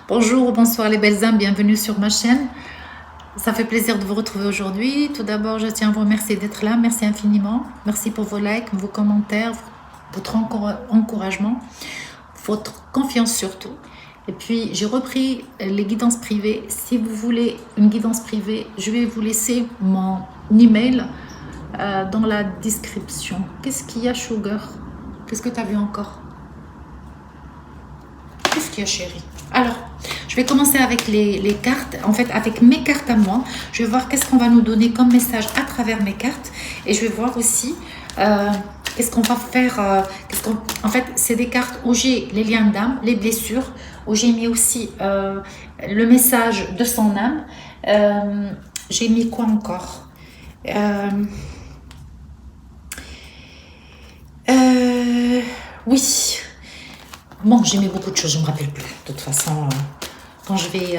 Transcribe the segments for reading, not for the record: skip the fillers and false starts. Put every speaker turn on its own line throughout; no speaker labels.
Bonjour, bonsoir les belles âmes, bienvenue sur ma chaîne. Ça fait plaisir de vous retrouver aujourd'hui. Tout d'abord, je tiens à vous remercier d'être là. Merci infiniment. Merci pour vos likes, vos commentaires, votre encouragement, votre confiance surtout. Et puis, j'ai repris les guidances privées. Si vous voulez une guidance privée, je vais vous laisser mon email dans la description. Qu'est-ce qu'il y a, Sugar? Qu'est-ce que tu as vu encore? Qu'est-ce qu'il y a, chérie? Alors, je vais commencer avec les cartes, en fait avec mes cartes à moi. Je vais voir qu'est-ce qu'on va nous donner comme message à travers mes cartes. Et je vais voir aussi qu'est-ce qu'on va faire. En fait, c'est des cartes où j'ai les liens d'âme, les blessures, où j'ai mis aussi le message de son âme. J'ai mis quoi encore? Oui. Bon, j'ai mis beaucoup de choses, je ne me rappelle plus. De toute façon, quand je vais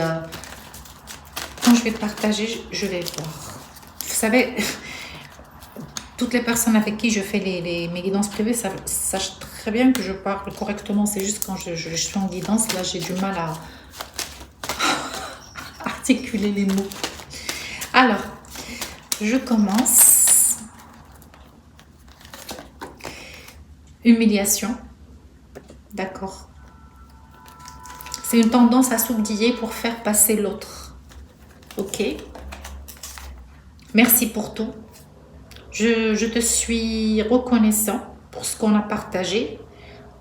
partager, je vais voir. Vous savez, toutes les personnes avec qui je fais mes guidances privées sachent très bien que je parle correctement. C'est juste quand je suis en guidance, là, j'ai du mal à articuler les mots. Alors, je commence. Humiliation. D'accord. C'est une tendance à s'oublier pour faire passer l'autre. Ok. Merci pour tout. Je te suis reconnaissant pour ce qu'on a partagé.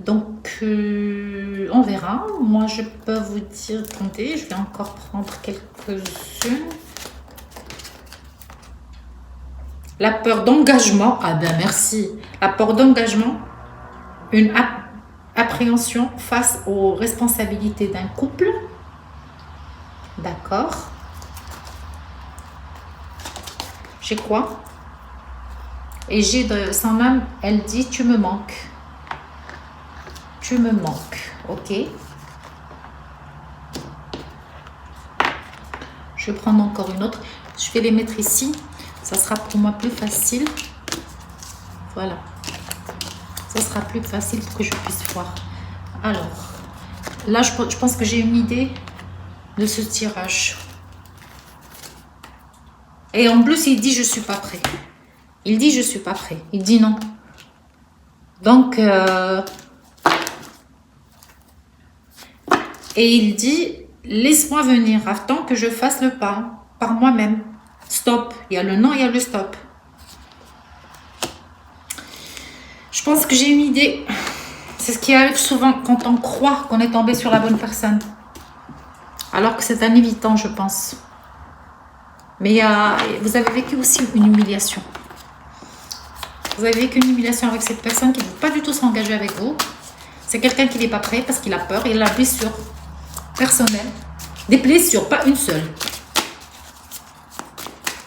Donc, on verra. Moi, je peux vous dire, attendez, je vais encore prendre quelques-unes. La peur d'engagement. Ah ben merci. La peur d'engagement. Une appréhension face aux responsabilités d'un couple. D'accord. J'ai quoi? Et j'ai de son âme, elle dit tu me manques. Tu me manques. Ok. Je vais prendre encore une autre. Je vais les mettre ici. Ça sera pour moi plus facile. Voilà. Ça sera plus facile pour que je puisse voir. Alors, là, je pense que j'ai une idée de ce tirage. Et en plus, il dit je suis pas prêt. Il dit je suis pas prêt. Il dit non. Donc, et il dit laisse-moi venir. Attends que je fasse le pas par moi-même. Stop. Il y a le non, il y a le stop. Je pense que j'ai une idée. C'est ce qui arrive souvent quand on croit qu'on est tombé sur la bonne personne. Alors que c'est un évitant, je pense. Mais vous avez vécu aussi une humiliation. Vous avez vécu une humiliation avec cette personne qui ne veut pas du tout s'engager avec vous. C'est quelqu'un qui n'est pas prêt parce qu'il a peur. Il a des blessures personnelles. Des blessures, pas une seule.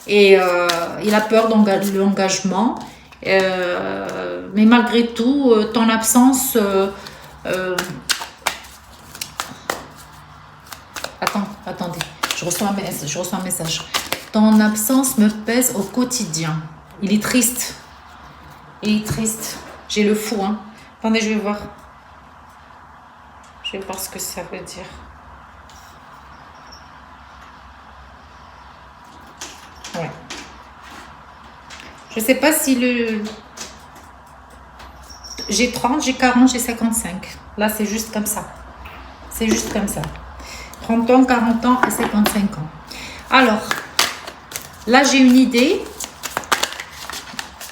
Et il a peur de l'engagement. Mais malgré tout, ton absence... Attendez, je reçois un message. Ton absence me pèse au quotidien. Il est triste. Il est triste. J'ai le fou, hein. Attendez, je vais voir. Je vais voir ce que ça veut dire. Ouais. Je sais pas si le... J'ai 30, j'ai 40, j'ai 55. Là, c'est juste comme ça. C'est juste comme ça. 30 ans, 40 ans et 55 ans. Alors, là, j'ai une idée.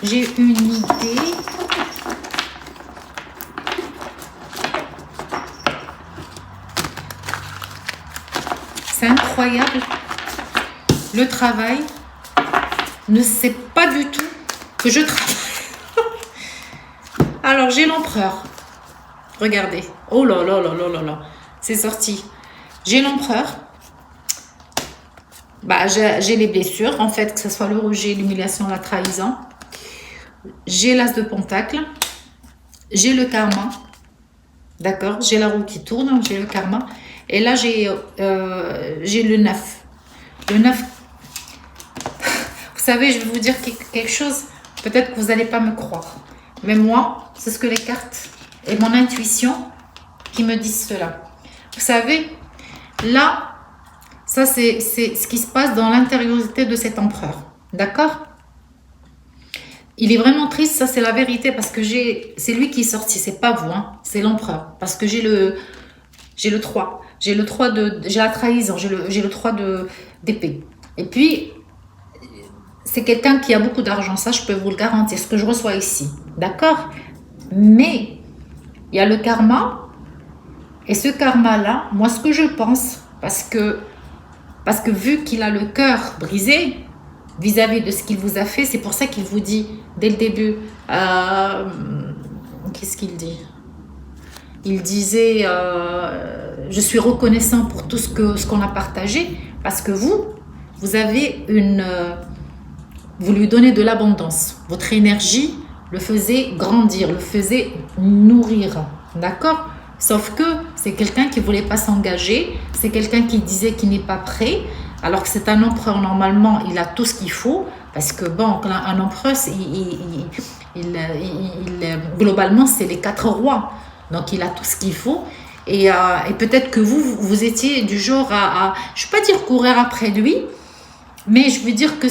J'ai une idée. C'est incroyable. Le travail ne sait pas du tout que je travaille. Alors, j'ai l'empereur. Regardez. Oh là là là là là là. C'est sorti. J'ai l'empereur. Bah, j'ai les blessures, en fait, que ce soit le rejet, l'humiliation, la trahison. J'ai l'as de pentacle. J'ai le karma. D'accord? J'ai la roue qui tourne, j'ai le karma. Et là, j'ai le 9. Le 9. Vous savez, je vais vous dire quelque chose. Peut-être que vous n'allez pas me croire. Mais moi, c'est ce que les cartes et mon intuition qui me disent cela. Vous savez, Là, ça c'est ce qui se passe dans l'intériorité de cet empereur. D'accord? Il est vraiment triste, ça c'est la vérité, parce que c'est lui qui est sorti, c'est pas vous, hein, c'est l'empereur. Parce que j'ai le 3. J'ai la trahison, j'ai le 3 d'épée. Et puis, c'est quelqu'un qui a beaucoup d'argent, ça je peux vous le garantir, ce que je reçois ici. D'accord? Mais, il y a le karma. Et ce karma-là, moi ce que je pense, parce que vu qu'il a le cœur brisé vis-à-vis de ce qu'il vous a fait, c'est pour ça qu'il vous dit dès le début, qu'est-ce qu'il dit? Il disait, je suis reconnaissant pour tout ce qu'on a partagé, parce que vous avez vous lui donnez de l'abondance. Votre énergie le faisait grandir, le faisait nourrir, d'accord? Sauf que c'est quelqu'un qui ne voulait pas s'engager, c'est quelqu'un qui disait qu'il n'est pas prêt, alors que c'est un empereur, normalement, il a tout ce qu'il faut, parce que bon, un empereur, globalement, c'est les 4 rois, donc il a tout ce qu'il faut, et peut-être que vous étiez du genre je ne vais pas dire courir après lui, mais je veux dire que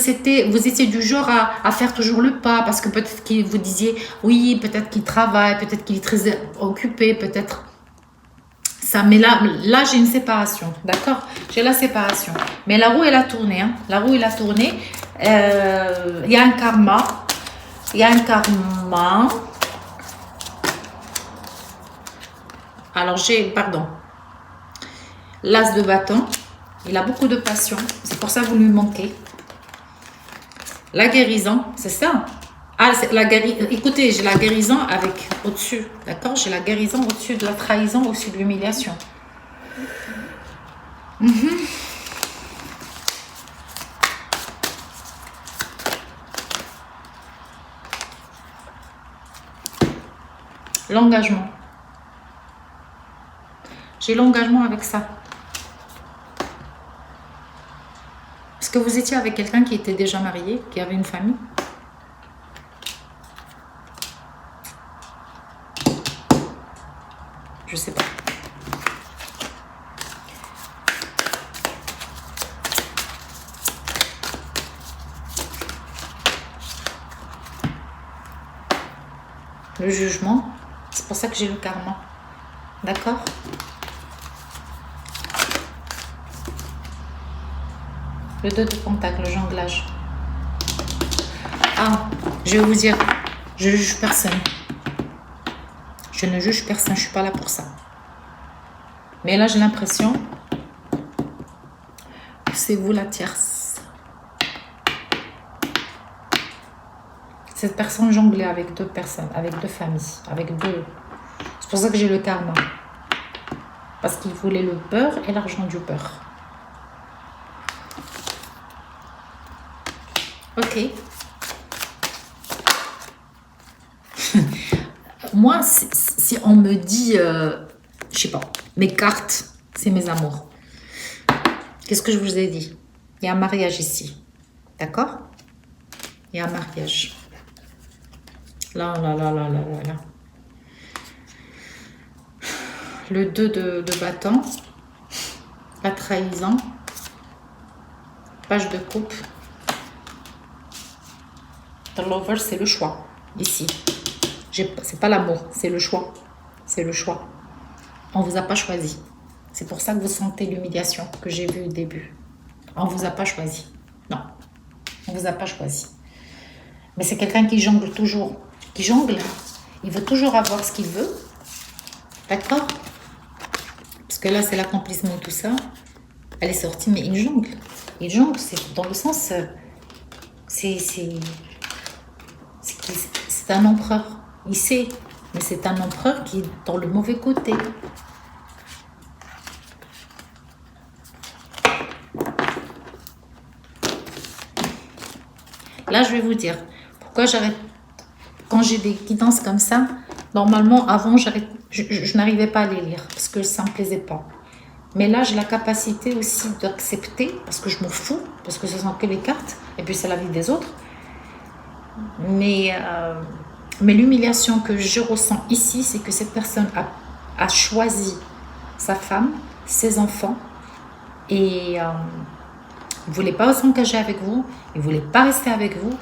vous étiez du genre à faire toujours le pas, parce que peut-être que vous disiez, oui, peut-être qu'il travaille, peut-être qu'il est très occupé, peut-être ça. Mais là j'ai une séparation, d'accord? J'ai la séparation. Mais la roue, elle a tourné, hein. La roue, elle a tourné. Il y a un karma. Il y a un karma. Alors, l'as de bâton. Il a beaucoup de passion. C'est pour ça que vous lui manquez. La guérison, c'est ça. Ah, écoutez, j'ai la guérison avec au-dessus. D'accord? J'ai la guérison au-dessus de la trahison, au-dessus de l'humiliation. L'engagement. J'ai l'engagement avec ça. Est-ce que vous étiez avec quelqu'un qui était déjà marié, qui avait une famille? Je sais pas. Le jugement, c'est pour ça que j'ai le karma. D'accord? Le 2 de pentacle, le jonglage. Ah, je vais vous dire, je ne juge personne. Je ne juge personne, je ne suis pas là pour ça. Mais là, j'ai l'impression que c'est vous la tierce. Cette personne jonglait avec 2 personnes, avec 2 familles, avec 2. C'est pour ça que j'ai le karma. Parce qu'il voulait le beurre et l'argent du beurre. Ok. Moi, si on me dit, je sais pas, mes cartes, c'est mes amours. Qu'est-ce que je vous ai dit? Il y a un mariage ici. D'accord? Il y a un mariage. Là. Le 2 de bâton. La trahison. Page de coupe. The Lover, c'est le choix. Ici. C'est pas l'amour, c'est le choix. C'est le choix. On vous a pas choisi. C'est pour ça que vous sentez l'humiliation que j'ai vue au début. On vous a pas choisi. Non. On vous a pas choisi. Mais c'est quelqu'un qui jongle toujours. Qui jongle. Il veut toujours avoir ce qu'il veut. D'accord? Parce que là, c'est l'accomplissement, tout ça. Elle est sortie, mais il jongle. Il jongle, c'est dans le sens... C'est un empereur. Il sait. Mais c'est un empereur qui est dans le mauvais côté. Là, je vais vous dire pourquoi j'arrête. Quand j'ai des guidances comme ça, normalement, avant, je n'arrivais pas à les lire parce que ça ne me plaisait pas. Mais là, j'ai la capacité aussi d'accepter parce que je m'en fous, parce que ce sont que les cartes et puis c'est la vie des autres. Mais l'humiliation que je ressens ici, c'est que cette personne a choisi sa femme, ses enfants, Et il ne voulait pas s'engager avec vous, il ne voulait pas rester avec vous.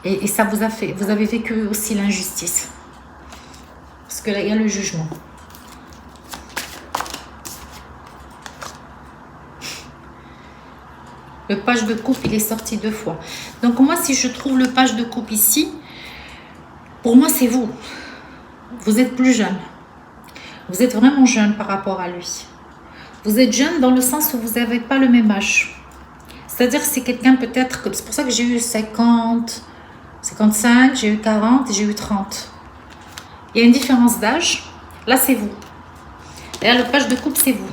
Et ça vous a fait, vous avez vécu aussi l'injustice. Parce que là, il y a le jugement. Le page de coupe, il est sorti 2 fois. Donc moi, si je trouve le page de coupe ici, pour moi, c'est vous. Vous êtes plus jeune. Vous êtes vraiment jeune par rapport à lui. Vous êtes jeune dans le sens où vous n'avez pas le même âge. C'est-à-dire que c'est quelqu'un peut-être... C'est pour ça que j'ai eu 50, 55, j'ai eu 40 et j'ai eu 30. Il y a une différence d'âge. Là, c'est vous. Et là, le page de coupe, c'est vous.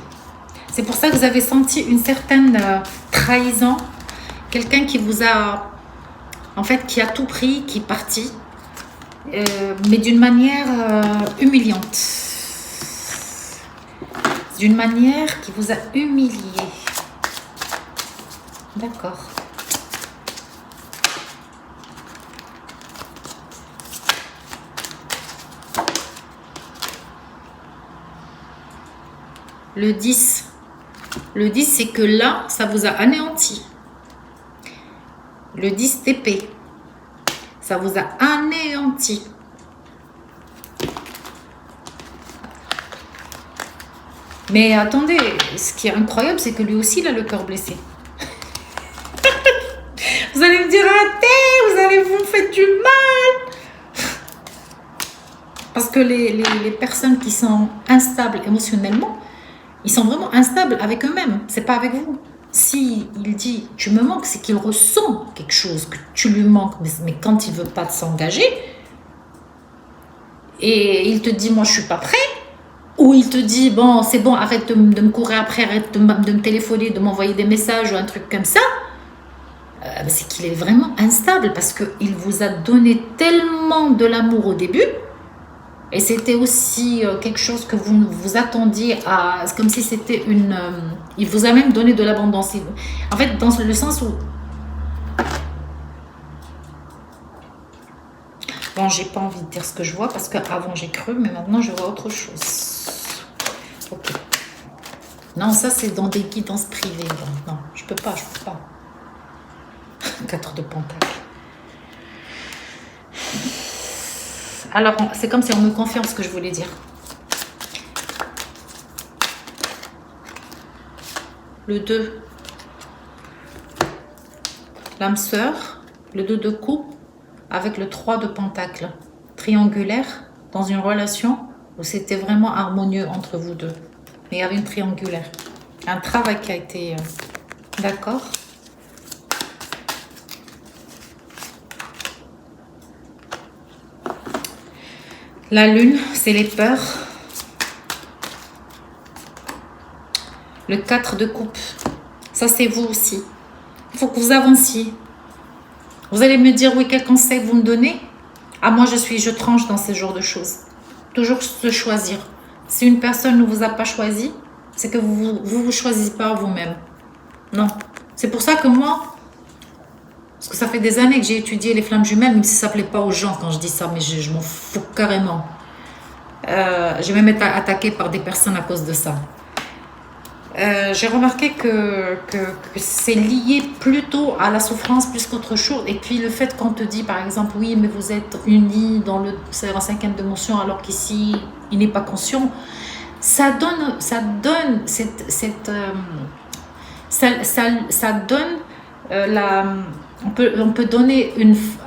C'est pour ça que vous avez senti une certaine trahison. Quelqu'un qui vous a... En fait, qui a tout pris, qui est parti. Mais d'une manière humiliante. D'une manière qui vous a humilié. D'accord. Le 10. Le 10, c'est que là, ça vous a anéanti. Le 10 d'épée. Ça vous a anéanti. Mais attendez, ce qui est incroyable, c'est que lui aussi, il a le cœur blessé. Vous allez me dire, arrêtez, vous allez vous faire du mal. Parce que les personnes qui sont instables émotionnellement, ils sont vraiment instables avec eux-mêmes. C'est pas avec vous. Si il dit, tu me manques, c'est qu'il ressent quelque chose, que tu lui manques. Mais quand il veut pas s'engager, et il te dit, moi, je suis pas prêt. Ou il te dit, bon, c'est bon, arrête de me courir après, arrête de me téléphoner, de m'envoyer des messages ou un truc comme ça. C'est qu'il est vraiment instable parce qu'il vous a donné tellement de l'amour au début. Et c'était aussi quelque chose que vous vous attendiez à... C'est comme si c'était une... il vous a même donné de l'abondance. En fait, dans le sens où... Bon, j'ai pas envie de dire ce que je vois parce qu'avant j'ai cru, mais maintenant je vois autre chose. Ok. Non, ça c'est dans des guidances privées. Non, je peux pas. 4 de Pentacle. Alors, c'est comme si on me confirme ce que je voulais dire. Le 2. L'âme sœur. Le 2 de coupe avec le 3 de Pentacle. Triangulaire dans une relation où c'était vraiment harmonieux entre vous deux. Mais il y avait une triangulaire. Un travail qui a été... D'accord. La lune, c'est les peurs. Le 4 de coupe. Ça, c'est vous aussi. Il faut que vous avanciez. Vous allez me dire, oui, quel conseil vous me donnez? Ah, moi, je tranche dans ce genre de choses. Toujours se choisir. Si une personne ne vous a pas choisi, c'est que vous choisissez pas vous-même. Non. C'est pour ça que moi, parce que ça fait des années que j'ai étudié les flammes jumelles, même si ça ne plaît pas aux gens quand je dis ça, mais je m'en fous carrément. J'ai même été attaquée par des personnes à cause de ça. J'ai remarqué que c'est lié plutôt à la souffrance plus qu'autre chose. Et puis le fait qu'on te dit, par exemple, oui, mais vous êtes unis dans la 5e dimension, alors qu'ici, il n'est pas conscient. Ça donne on peut donner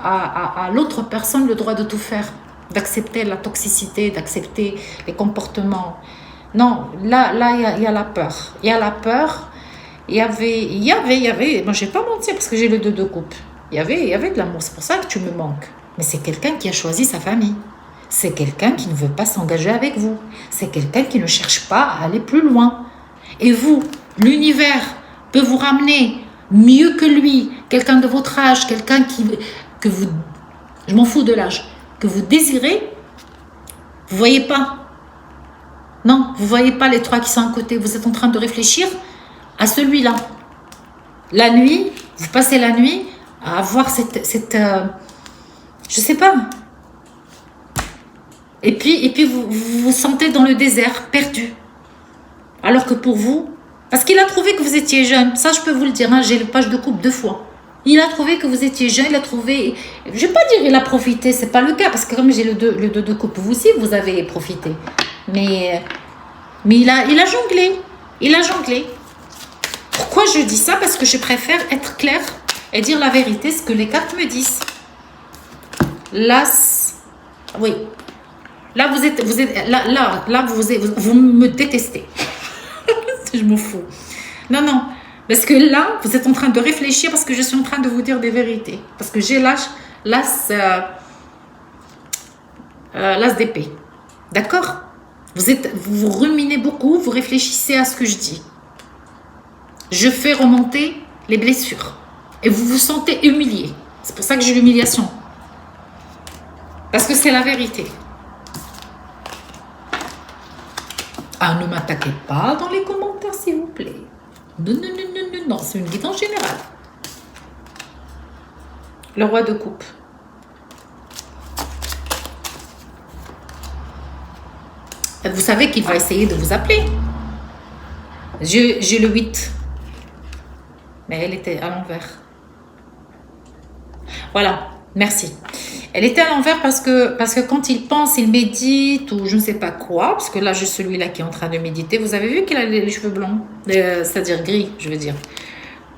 à l'autre personne le droit de tout faire, d'accepter la toxicité, d'accepter les comportements. Non, là il y a la peur. Il y a la peur. Il y avait, moi je ne vais pas mentir parce que j'ai le 2 de coupe. Il y avait de l'amour, c'est pour ça que tu me manques. Mais c'est quelqu'un qui a choisi sa famille. C'est quelqu'un qui ne veut pas s'engager avec vous. C'est quelqu'un qui ne cherche pas à aller plus loin. Et vous, l'univers peut vous ramener mieux que lui, quelqu'un de votre âge, quelqu'un que vous, je m'en fous de l'âge, que vous désirez, vous voyez pas. Non, vous voyez pas les 3 qui sont à côté. Vous êtes en train de réfléchir à celui-là. La nuit, vous passez la nuit à avoir je sais pas. Et puis vous vous sentez dans le désert, perdu. Alors que pour vous, parce qu'il a trouvé que vous étiez jeune, ça je peux vous le dire, hein, j'ai le page de coupe 2 fois. Il a trouvé que vous étiez jeune, il a trouvé, je vais pas dire il a profité, c'est pas le cas, parce que comme j'ai le 2 de coupe, vous aussi vous avez profité. Mais il a jonglé, il a jonglé. Pourquoi je dis ça? Parce que je préfère être claire et dire la vérité, ce que les cartes me disent. L'As, oui. Là, vous me détestez. Je m'en fous. Non, non. Parce que là, vous êtes en train de réfléchir parce que je suis en train de vous dire des vérités. Parce que j'ai l'As d'épée. D'accord? Vous ruminez beaucoup, vous réfléchissez à ce que je dis. Je fais remonter les blessures. Et vous vous sentez humilié. C'est pour ça que j'ai l'humiliation. Parce que c'est la vérité. Ah, ne m'attaquez pas dans les commentaires, s'il vous plaît. Non, non, non, non, non, non, c'est une guidance générale. Le roi de coupe. Vous savez qu'il va essayer de vous appeler. J'ai le 8. Mais elle était à l'envers. Voilà, merci. Elle était à l'envers parce que quand il pense, il médite ou je ne sais pas quoi, parce que là, j'ai celui-là qui est en train de méditer. Vous avez vu qu'il a les cheveux blancs, c'est-à-dire gris, je veux dire.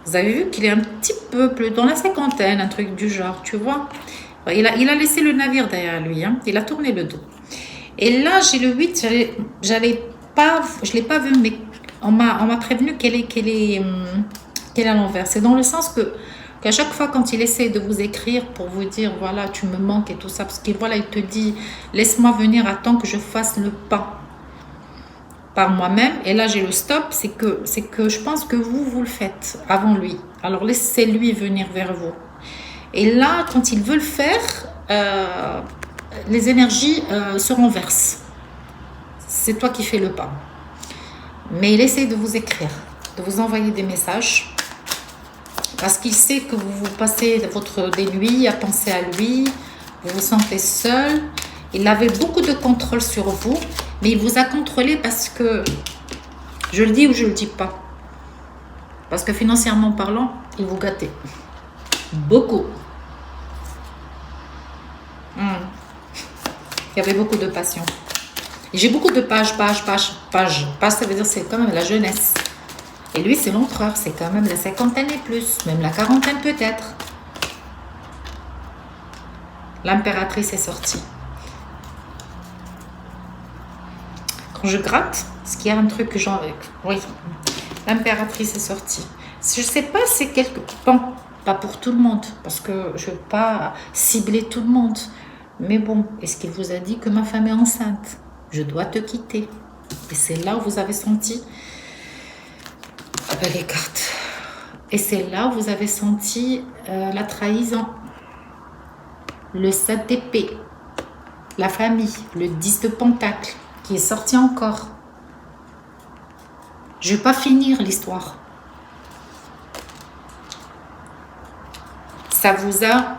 Vous avez vu qu'il est un petit peu plus dans la cinquantaine, un truc du genre, tu vois. Il a laissé le navire derrière lui, hein. Il a tourné le dos. Et là, j'ai le 8, je ne l'ai pas vu, mais on m'a prévenu qu'elle est à l'envers. C'est dans le sens qu'à chaque fois quand il essaie de vous écrire pour vous dire voilà tu me manques et tout ça, parce qu'il voilà, il te dit laisse-moi venir, attends que je fasse le pas par moi-même, et là j'ai le stop, c'est que je pense que vous le faites avant lui, alors laissez-lui venir vers vous. Et là quand il veut le faire, les énergies se renversent, c'est toi qui fais le pas, mais il essaie de vous écrire, de vous envoyer des messages. Parce qu'il sait que vous passez des nuits à penser à lui, vous vous sentez seul. Il avait beaucoup de contrôle sur vous, mais il vous a contrôlé parce que, je le dis ou je ne le dis pas, parce que financièrement parlant, il vous gâtait. Beaucoup. Il y avait beaucoup de passion. J'ai beaucoup de pages, ça veut dire c'est quand même la jeunesse. Et lui, c'est l'empereur, c'est quand même la cinquantaine et plus, même la quarantaine peut-être. L'impératrice est sortie. Quand je gratte, parce qu'il y a un truc que j'en... Oui, l'impératrice est sortie. Je ne sais pas, c'est quelque... Bon, pas pour tout le monde, parce que je ne veux pas cibler tout le monde. Mais bon, est-ce qu'il vous a dit que ma femme est enceinte? Je dois te quitter. Et c'est là où vous avez senti... les cartes. Et c'est là où vous avez senti la trahison. Le 7 d'épée. La famille. Le 10 de pentacle. Qui est sorti encore. Je ne vais pas finir l'histoire. Ça vous a...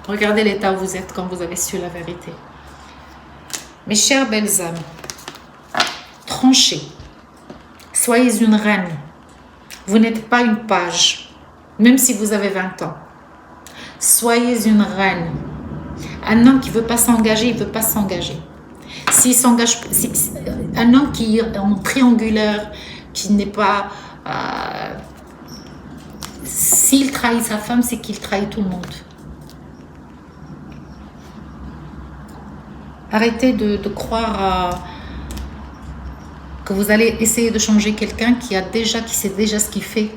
Regardez l'état où vous êtes quand vous avez su la vérité. Mes chères belles âmes, tranchez. Soyez une reine. Vous n'êtes pas une page, même si vous avez 20 ans. Soyez une reine. Un homme qui ne veut pas s'engager, il ne veut pas s'engager. S'il s'engage, un homme qui est en triangulaire, qui n'est pas... s'il trahit sa femme, c'est qu'il trahit tout le monde. Arrêtez de croire que vous allez essayer de changer quelqu'un qui sait déjà ce qu'il fait.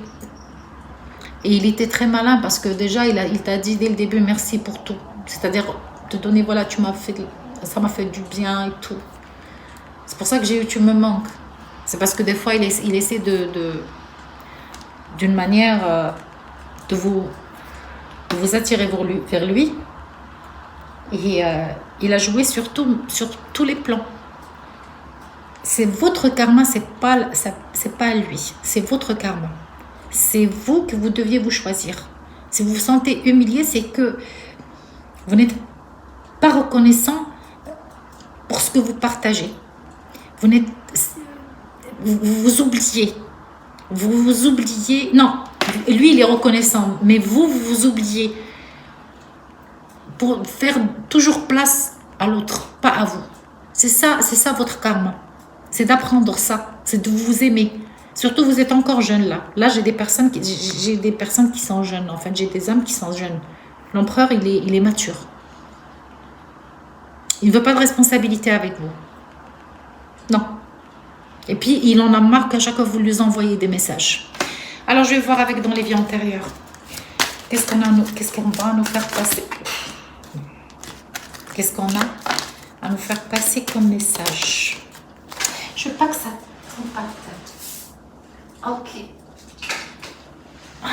Et il était très malin parce que déjà, il t'a dit dès le début merci pour tout. C'est-à-dire te donner, voilà, ça m'a fait du bien et tout. C'est pour ça que j'ai eu tu me manques. C'est parce que des fois, il essaie d'une manière de vous attirer vers lui. Et il a joué sur tous les plans. C'est votre karma, c'est pas à lui. C'est votre karma. C'est vous que vous deviez vous choisir. Si vous vous sentez humilié, c'est que vous n'êtes pas reconnaissant pour ce que vous partagez. Vous n'êtes... vous oubliez. Vous vous oubliez. Non, lui, il est reconnaissant. Mais vous vous oubliez. Pour faire toujours place à l'autre, pas à vous. C'est ça votre karma. C'est d'apprendre ça. C'est de vous aimer. Surtout, vous êtes encore jeune là. Là, j'ai des personnes qui sont jeunes. En fait, j'ai des âmes qui sont jeunes. L'empereur, il est mature. Il ne veut pas de responsabilité avec vous. Non. Et puis, il en a marre qu'à chaque fois, vous lui envoyez des messages. Alors, je vais voir avec dans les vies antérieures. Qu'est-ce qu'on va nous faire passer? Qu'est-ce qu'on a à nous faire passer comme message? Je veux pas que ça tombe par terre. Ok.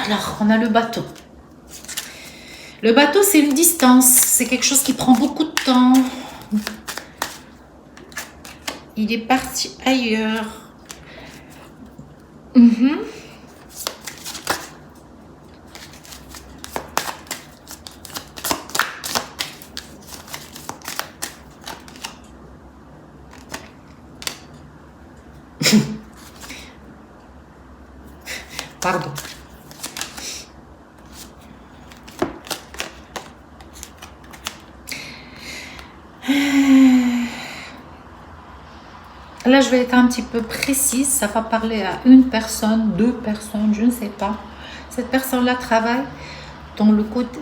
Alors, on a le bateau. Le bateau, c'est une distance. C'est quelque chose qui prend beaucoup de temps. Il est parti ailleurs. Pardon. Là, je vais être un petit peu précise. Ça va parler à une personne, deux personnes, je ne sais pas. Cette personne-là travaille dans le côté,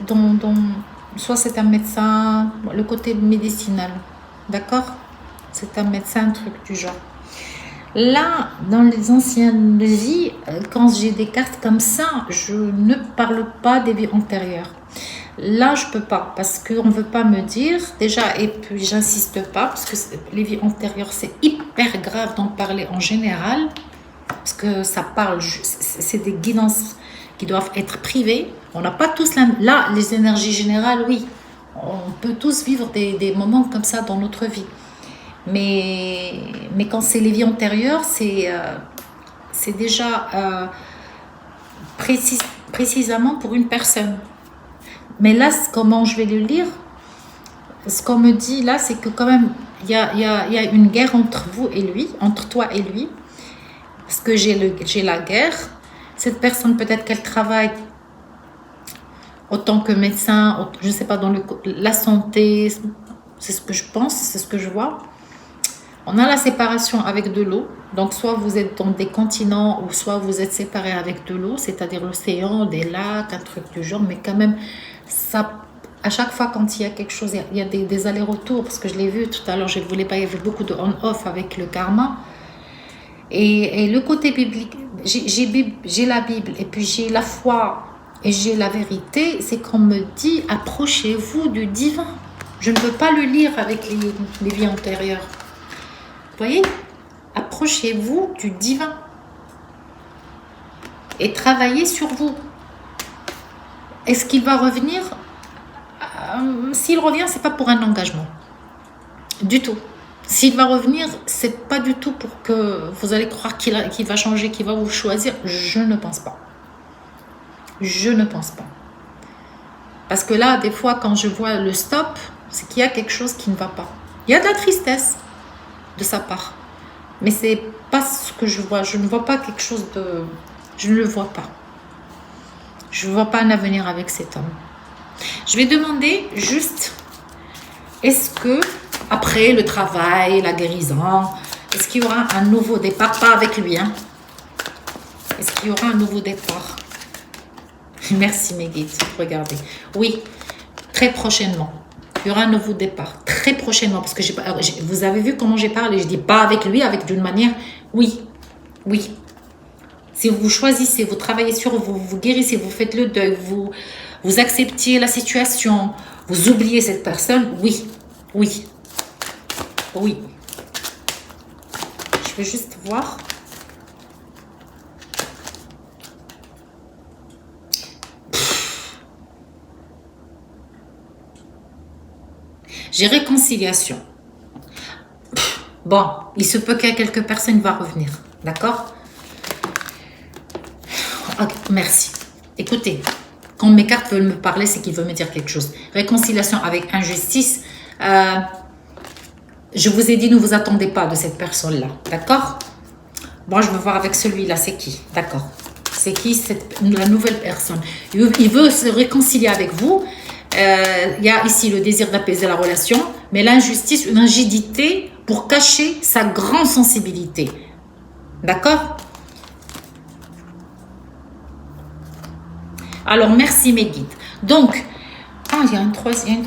soit c'est un médecin, le côté médicinal. D'accord? C'est un médecin, un truc du genre. Là, dans les anciennes vies, quand j'ai des cartes comme ça, je ne parle pas des vies antérieures. Là, je peux pas, parce qu'on ne veut pas me dire, déjà, et puis j'insiste pas, parce que les vies antérieures, c'est hyper grave d'en parler en général, parce que ça parle, c'est des guidances qui doivent être privées. On n'a pas tous là, les énergies générales, oui, on peut tous vivre des moments comme ça dans notre vie. Mais quand c'est les vies antérieures, c'est déjà précisément pour une personne. Mais là, comment je vais le lire? Ce qu'on me dit là, c'est que quand même, il y a une guerre entre vous et lui, entre toi et lui. Parce que j'ai la guerre. Cette personne, peut-être qu'elle travaille autant que médecin, je ne sais pas, dans la santé. C'est ce que je pense, c'est ce que je vois. On a la séparation avec de l'eau. Donc, soit vous êtes dans des continents, ou soit vous êtes séparés avec de l'eau, c'est-à-dire l'océan, des lacs, un truc du genre. Mais quand même, ça, à chaque fois quand il y a quelque chose, il y a des allers-retours, parce que je l'ai vu tout à l'heure, je ne voulais pas, il y avait beaucoup de on-off avec le karma. Et le côté biblique, j'ai la Bible, et puis j'ai la foi, et j'ai la vérité, c'est qu'on me dit, approchez-vous du divin. Je ne peux pas le lire avec les vies antérieures. Vous voyez? Approchez-vous du divin. Et travaillez sur vous. Est-ce qu'il va revenir? S'il revient, c'est pas pour un engagement. Du tout. S'il va revenir, c'est pas du tout pour que vous allez croire qu'il va changer, qu'il va vous choisir. Je ne pense pas. Je ne pense pas. Parce que là, des fois, quand je vois le stop, c'est qu'il y a quelque chose qui ne va pas. Il y a de la tristesse de sa part. Mais c'est pas ce que je vois. Je ne vois pas quelque chose de... Je ne le vois pas. Je ne vois pas un avenir avec cet homme. Je vais demander juste, est-ce que, après le travail, la guérison, est-ce qu'il y aura un nouveau départ? Pas avec lui, hein. Est-ce qu'il y aura un nouveau départ? Merci mes guides, regardez. Oui, très prochainement. Il y aura un nouveau départ, très prochainement. Parce que vous avez vu comment j'ai parlé. Je dis pas avec lui, avec d'une manière, oui, oui. Si vous choisissez, vous travaillez sur vous, vous guérissez, vous faites le deuil, vous acceptez la situation, vous oubliez cette personne, oui, oui, oui. Je vais juste voir. J'ai réconciliation. Bon, il se peut qu'il y ait quelques personnes qui vont revenir, d'accord? Okay, merci. Écoutez, quand mes cartes veulent me parler, c'est qu'ils veulent me dire quelque chose. Réconciliation avec injustice. Je vous ai dit, ne vous attendez pas de cette personne-là. D'accord? Moi, je veux voir avec celui-là, c'est qui? D'accord. C'est qui la nouvelle personne? Il veut se réconcilier avec vous. Il y a ici le désir d'apaiser la relation, mais l'injustice, une rigidité pour cacher sa grande sensibilité. D'accord? Alors, merci mes guides. Donc, il y a une troisième.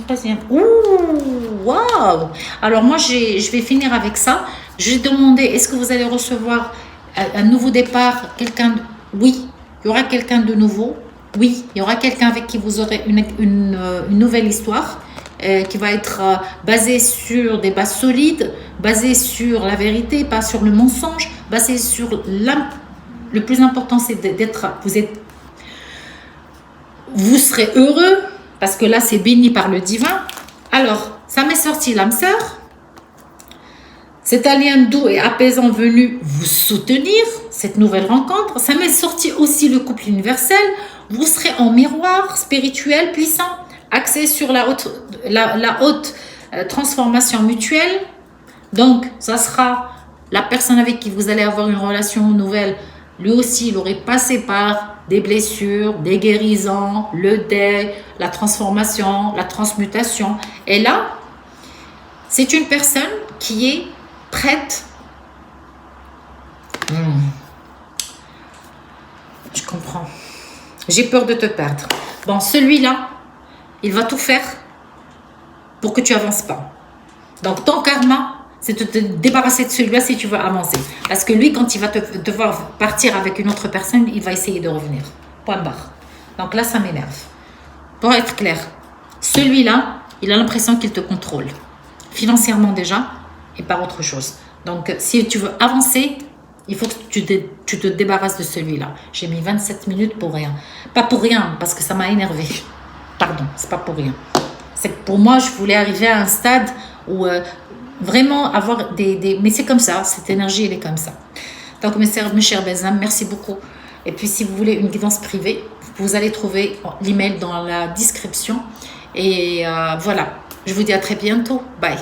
Ouh, waouh! Alors, moi, je vais finir avec ça. J'ai demandé, est-ce que vous allez recevoir un nouveau départ? Oui, il y aura quelqu'un de nouveau. Oui, il y aura quelqu'un avec qui vous aurez une nouvelle histoire qui va être basée sur des bases solides, basée sur la vérité, pas sur le mensonge, basée sur le plus important, c'est d'être... Vous serez heureux, parce que là, c'est béni par le divin. Alors, ça m'est sorti l'âme sœur. C'est un lien doux et apaisant venu vous soutenir, cette nouvelle rencontre. Ça m'est sorti aussi le couple universel. Vous serez en miroir spirituel puissant, axé sur la haute transformation mutuelle. Donc, ça sera la personne avec qui vous allez avoir une relation nouvelle. Lui aussi, il aurait passé par des blessures, des guérisons, le deuil, la transformation, la transmutation. Et là, c'est une personne qui est prête. Je comprends. J'ai peur de te perdre. Bon, celui-là, il va tout faire pour que tu avances pas. Donc, ton karma, c'est de te débarrasser de celui-là si tu veux avancer. Parce que lui, quand il va devoir partir avec une autre personne, il va essayer de revenir. Point barre. Donc là, ça m'énerve. Pour être clair, celui-là, il a l'impression qu'il te contrôle. Financièrement déjà, et par autre chose. Donc, si tu veux avancer, il faut que tu te débarrasses de celui-là. J'ai mis 27 minutes pour rien. Pas pour rien, parce que ça m'a énervé. Pardon, c'est pas pour rien. C'est que pour moi, je voulais arriver à un stade où vraiment avoir mais c'est comme ça, cette énergie, elle est comme ça. Donc, mes chers Belzam, merci beaucoup. Et puis, si vous voulez une guidance privée, vous allez trouver l'email dans la description. Et voilà, je vous dis à très bientôt. Bye.